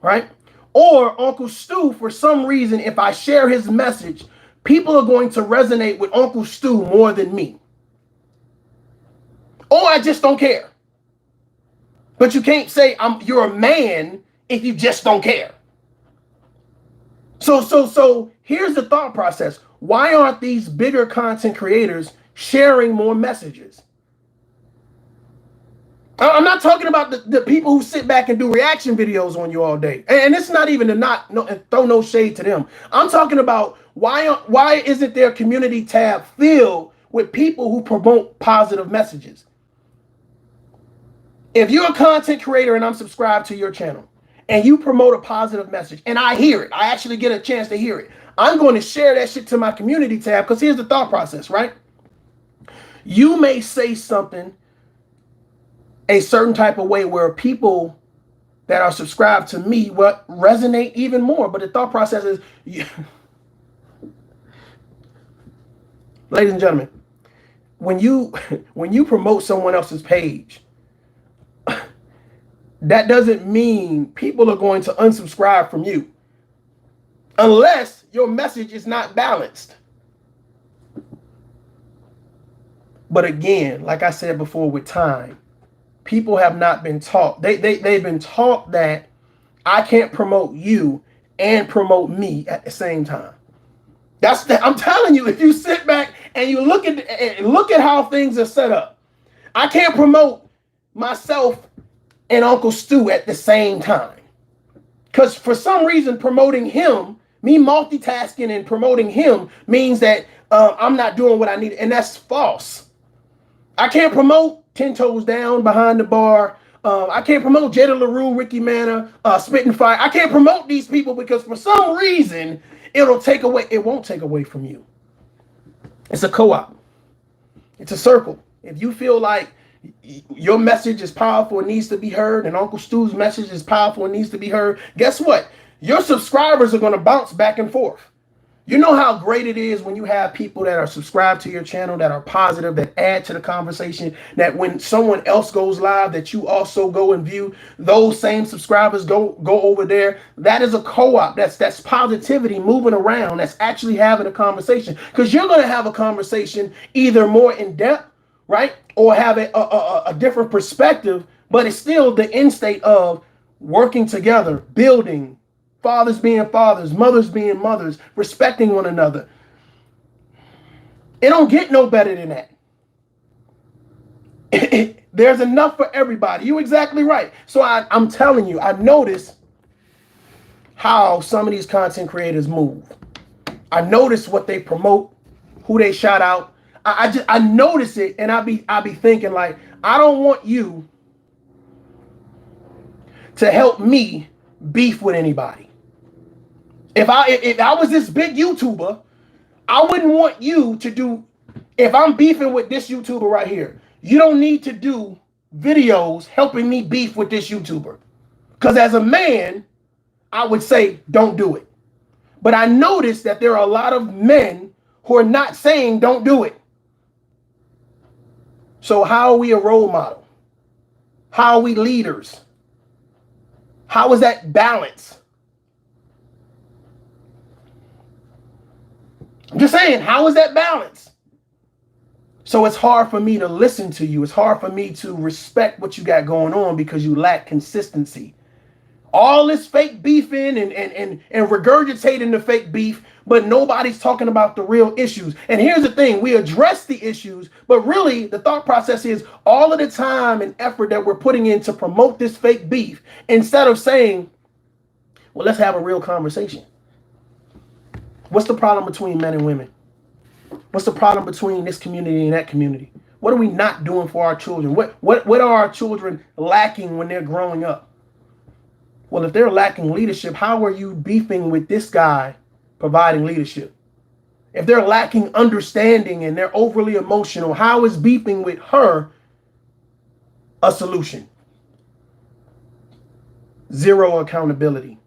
right? Or Uncle Stu, for some reason, if I share his message, people are going to resonate with Uncle Stu more than me. Or I just don't care. But you can't say you're a man if you just don't care. So here's the thought process. Why aren't these bigger content creators sharing more messages? I'm not talking about the people who sit back and do reaction videos on you all day. And it's not even to throw no shade to them. I'm talking about why isn't their community tab filled with people who promote positive messages? If you're a content creator and I'm subscribed to your channel and you promote a positive message and I hear it, I actually get a chance to hear it, I'm going to share that shit to my community tab, because here's the thought process, right? You may say something a certain type of way where people that are subscribed to me will resonate even more. But the thought process is, ladies and gentlemen, when you promote someone else's page, that doesn't mean people are going to unsubscribe from you unless your message is not balanced. But again, like I said before, with time, people have not been taught. They've been taught that I can't promote you and promote me at the same time. I'm telling you, if you sit back and you look at how things are set up, I can't promote myself and Uncle Stu at the same time. Because for some reason, promoting him, me multitasking and promoting him, means that I'm not doing what I need. And that's false. I can't promote 10 Toes Down, Behind the Bar. I can't promote Jada LaRue, Ricky Manna, Spitting Fire. I can't promote these people because for some reason, it won't take away from you. It's a co-op. It's a circle. If you feel like your message is powerful and needs to be heard, and Uncle Stu's message is powerful and needs to be heard, guess what? Your subscribers are going to bounce back and forth. You know how great it is when you have people that are subscribed to your channel, that are positive, that add to the conversation, that when someone else goes live, that you also go and view, those same subscribers go over there. That is a co-op. That's positivity moving around. That's actually having a conversation, because you're going to have a conversation either more in depth, right, or have a different perspective, but it's still the end state of working together, building, fathers being fathers, mothers being mothers, respecting one another. It don't get no better than that. There's enough for everybody. You're exactly right. So I'm telling you, I notice how some of these content creators move. I notice what they promote, who they shout out. I notice it, and I be thinking, like, I don't want you to help me beef with anybody. If I was this big YouTuber, I wouldn't want you to do, if I'm beefing with this YouTuber right here, you don't need to do videos helping me beef with this YouTuber. Because as a man, I would say don't do it. But I noticed that there are a lot of men who are not saying don't do it. So how are we a role model? How are we leaders? How is that balance? I'm just saying, how is that balance? So it's hard for me to listen to you. It's hard for me to respect what you got going on because you lack consistency. All this fake beefing and regurgitating the fake beef, but nobody's talking about the real issues. And here's the thing, we address the issues, but really the thought process is all of the time and effort that we're putting in to promote this fake beef, instead of saying, well, let's have a real conversation. What's the problem between men and women? What's the problem between this community and that community? What are we not doing for our children? What are our children lacking when they're growing up? Well, if they're lacking leadership, how are you beefing with this guy providing leadership? If they're lacking understanding and they're overly emotional, how is beefing with her a solution? Zero accountability.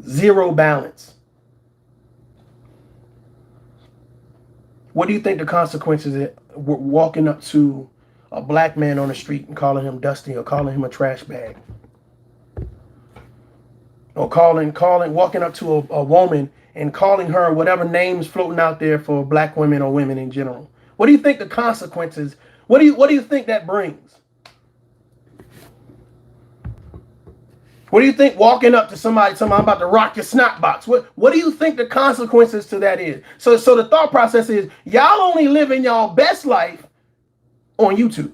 Zero balance. What do you think the consequences of walking up to a black man on the street and calling him dusty, or calling him a trash bag, or walking up to a woman and calling her whatever names floating out there for black women or women in general? What do you think the consequences? What do you think that brings? What do you think walking up to somebody I'm about to rock your snot box? What do you think the consequences to that is? So the thought process is, y'all only living y'all best life on YouTube.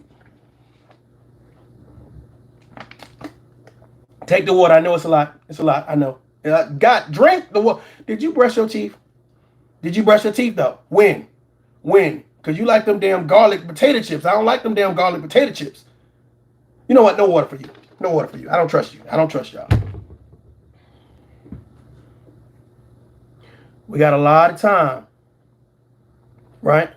Take the water. I know it's a lot. It's a lot. I know. Drink the water. Did you brush your teeth? Did you brush your teeth though? When? Because you like them damn garlic potato chips. I don't like them damn garlic potato chips. You know what? No water for you. No water for you. I don't trust you. I don't trust y'all. We got a lot of time, right?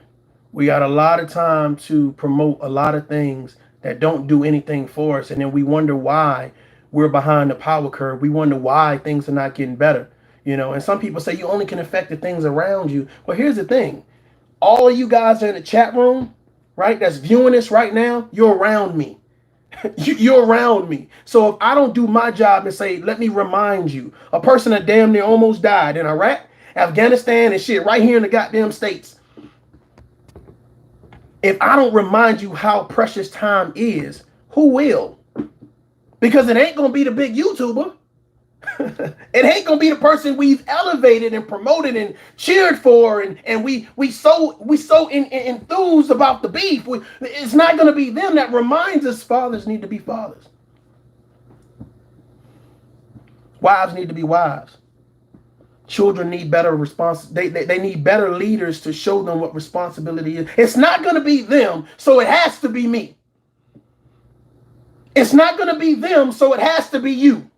We got a lot of time to promote a lot of things that don't do anything for us. And then we wonder why we're behind the power curve. We wonder why things are not getting better. You know, and some people say you only can affect the things around you. Well, here's the thing. All of you guys are in the chat room, right? That's viewing this right now. You're around me. You're around me. So if I don't do my job and say, let me remind you, a person that damn near almost died in Iraq, Afghanistan, and shit right here in the goddamn States. If I don't remind you how precious time is, who will? Because it ain't going to be the big YouTuber. It ain't going to be the person we've elevated and promoted and cheered for, and we so enthused about the beef. It's not going to be them that reminds us fathers need to be fathers. Wives need to be wives. Children need better they need better leaders to show them what responsibility is. It's not going to be them, so it has to be me. It's not going to be them, so it has to be you.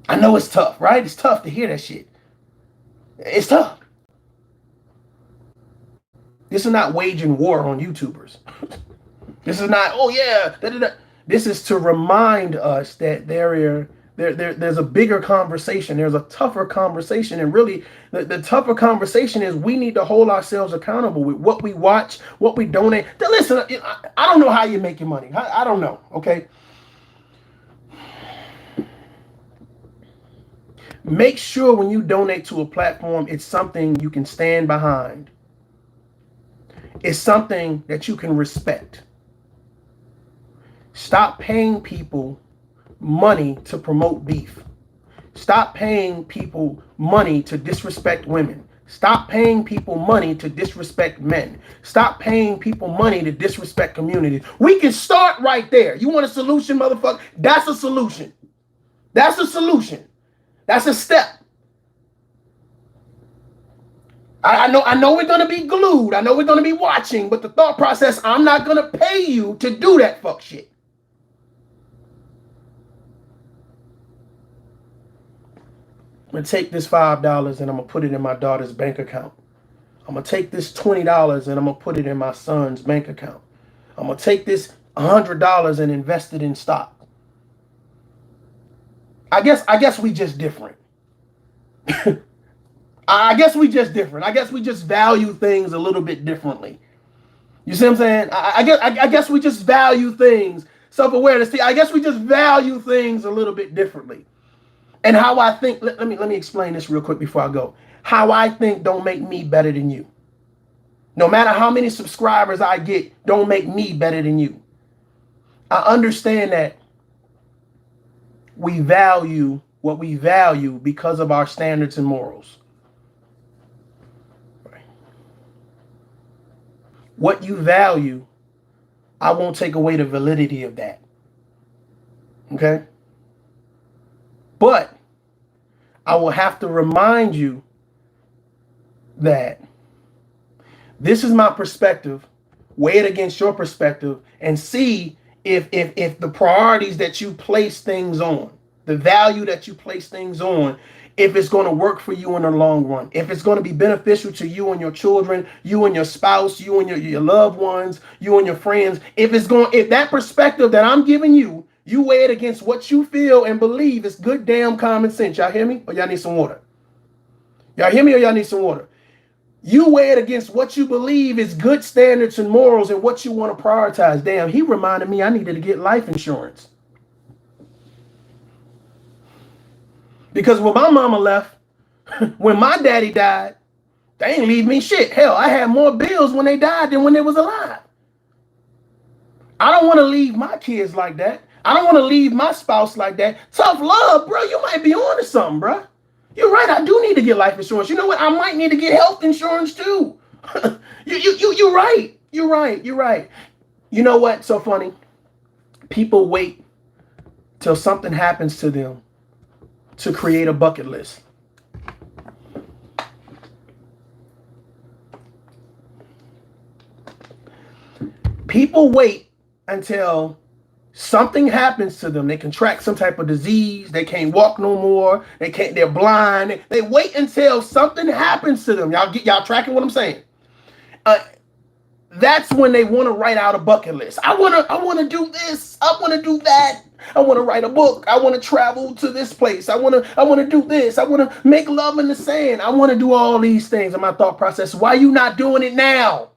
I know it's tough, right? It's tough to hear that shit. It's tough. This is not waging war on YouTubers. This is not, oh yeah. This is to remind us that there There's a bigger conversation. There's a tougher conversation. And really, the tougher conversation is we need to hold ourselves accountable with what we watch, what we donate. Listen, I don't know how you make your money. I don't know, okay? Make sure when you donate to a platform, it's something you can stand behind. It's something that you can respect. Stop paying people money to promote beef. Stop paying people money to disrespect women. Stop paying people money to disrespect men. Stop paying people money to disrespect communities. We can start right there. You want a solution, motherfucker? That's a solution. That's a solution. That's a step. I know we're going to be glued. I know we're going to be watching, but the thought process, I'm not going to pay you to do that fuck shit. I'm going to take this $5 and I'm going to put it in my daughter's bank account. I'm going to take this $20 and I'm going to put it in my son's bank account. I'm going to take this $100 and invest it in stock. I guess we just different. I guess we just different. I guess we just value things a little bit differently. You see what I'm saying? I guess we just value things. Self-awareness. I guess we just value things a little bit differently. And how I think, let me explain this real quick before I go. How I think don't make me better than you. No matter how many subscribers I get, don't make me better than you. I understand that we value what we value because of our standards and morals. What you value, I won't take away the validity of that. Okay? But I will have to remind you that this is my perspective. Weigh it against your perspective and see if the priorities that you place things on, the value that you place things on, if it's going to work for you in the long run, if it's going to be beneficial to you and your children, you and your spouse, you and your loved ones, you and your friends, if that perspective that I'm giving you, you weigh it against what you feel and believe is good damn common sense. Y'all hear me? Or y'all need some water? Y'all hear me or y'all need some water? You weigh it against what you believe is good standards and morals and what you want to prioritize. Damn, he reminded me I needed to get life insurance. Because when my mama left, when my daddy died, they ain't leave me shit. Hell, I had more bills when they died than when they was alive. I don't want to leave my kids like that. I don't want to leave my spouse like that. Tough love, bro. You might be on to something, bro. You're right. I do need to get life insurance. You know what? I might need to get health insurance too. You're right. You're right. You're right. You know what? So funny. People wait till something happens to them to create a bucket list. People wait until something happens to them. They contract some type of disease. They can't walk no more. They're blind. They wait until something happens to them. Y'all tracking what I'm saying? That's when they want to write out a bucket list. I want to do this. I want to do that. I want to write a book. I want to travel to this place. I want to do this. I want to make love in the sand. I want to do all these things in my thought process. Why are you not doing it now?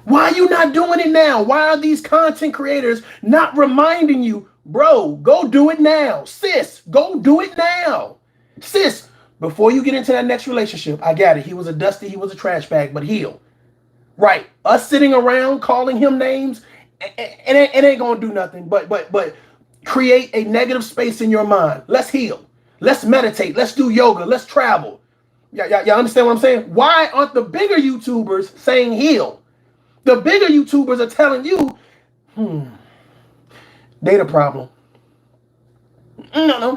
Why are you not doing it now? Why are these content creators not reminding you, bro, go do it now. Sis, go do it now. Sis, before you get into that next relationship, I got it. He was a dusty, he was a trash bag, but heal. Right. Us sitting around calling him names, it ain't gonna do nothing but create a negative space in your mind. Let's heal. Let's meditate. Let's do yoga. Let's travel. Y'all understand what I'm saying? Why aren't the bigger YouTubers saying heal? The bigger YouTubers are telling you, data problem. No.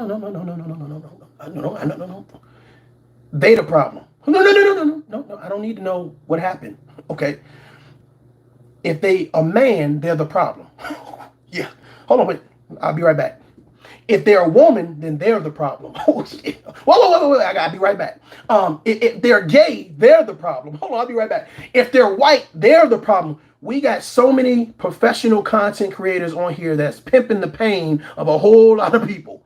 Data problem. No. I don't need to know what happened. Okay. If they a man, they're the problem. Yeah. Hold on, wait. I'll be right back. If they're a woman, then they're the problem. Oh, shit. Whoa. I gotta be right back. If they're gay, they're the problem. Hold on, I'll be right back. If they're white, they're the problem. We got so many professional content creators on here that's pimping the pain of a whole lot of people.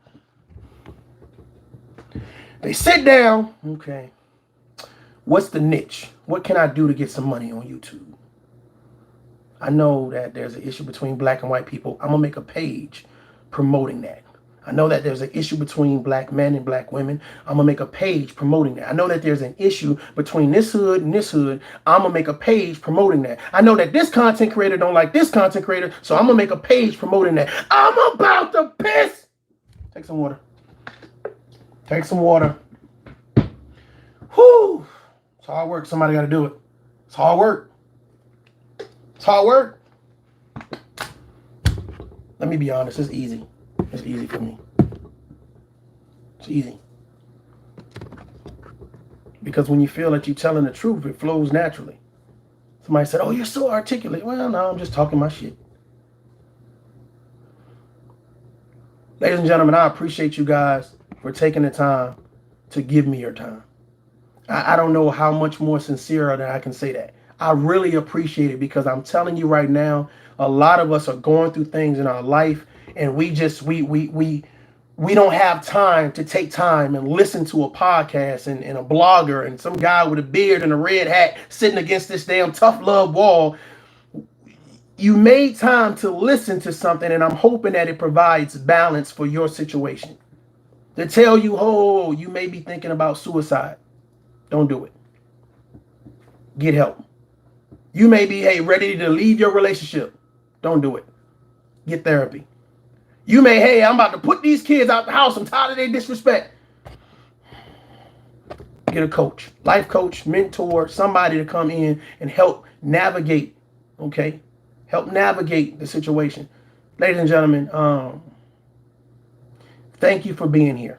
They sit down, okay, what's the niche? What can I do to get some money on YouTube? I know that there's an issue between black and white people. I'm going to make a page promoting that. I know that there's an issue between black men and black women. I'm going to make a page promoting that. I know that there's an issue between this hood and this hood. I'm going to make a page promoting that. I know that this content creator don't like this content creator, so I'm going to make a page promoting that. I'm about to piss. Take some water. Take some water. Whew. It's hard work. Somebody got to do it. It's hard work. It's hard work. Let me be honest. It's easy. It's easy for me. It's easy. Because when you feel that you're telling the truth, it flows naturally. Somebody said, oh, you're so articulate. Well, no, I'm just talking my shit. Ladies and gentlemen, I appreciate you guys for taking the time to give me your time. I don't know how much more sincere that I can say that. I really appreciate it because I'm telling you right now, a lot of us are going through things in our life and we don't have time to take time and listen to a podcast and a blogger and some guy with a beard and a red hat sitting against this damn tough love wall. You made time to listen to something, and I'm hoping that it provides balance for your situation. To tell you, oh, you may be thinking about suicide. Don't do it. Get help. You may be, hey, ready to leave your relationship. Don't do it. Get therapy. You may, hey, I'm about to put these kids out the house. I'm tired of their disrespect. Get a coach, life coach, mentor, somebody to come in and help navigate, okay? Help navigate the situation. Ladies and gentlemen, thank you for being here.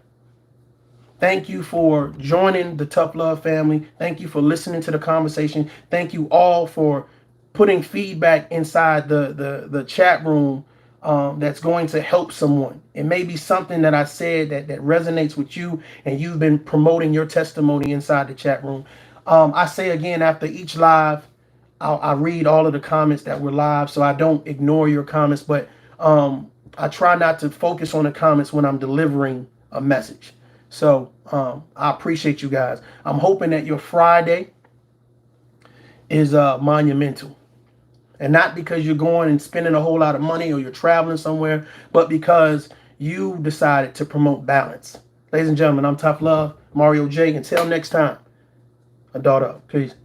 Thank you for joining the Tough Love family. Thank you for listening to the conversation. Thank you all for putting feedback inside the chat room that's going to help someone. It may be something that I said that resonates with you, and you've been promoting your testimony inside the chat room. I say again, after each live, I read all of the comments that were live, so I don't ignore your comments, but I try not to focus on the comments when I'm delivering a message. So I appreciate you guys. I'm hoping that your Friday is monumental. And not because you're going and spending a whole lot of money or you're traveling somewhere, but because you decided to promote balance. Ladies and gentlemen, I'm Tough Love, Mario J. Until next time, a daughter. Peace.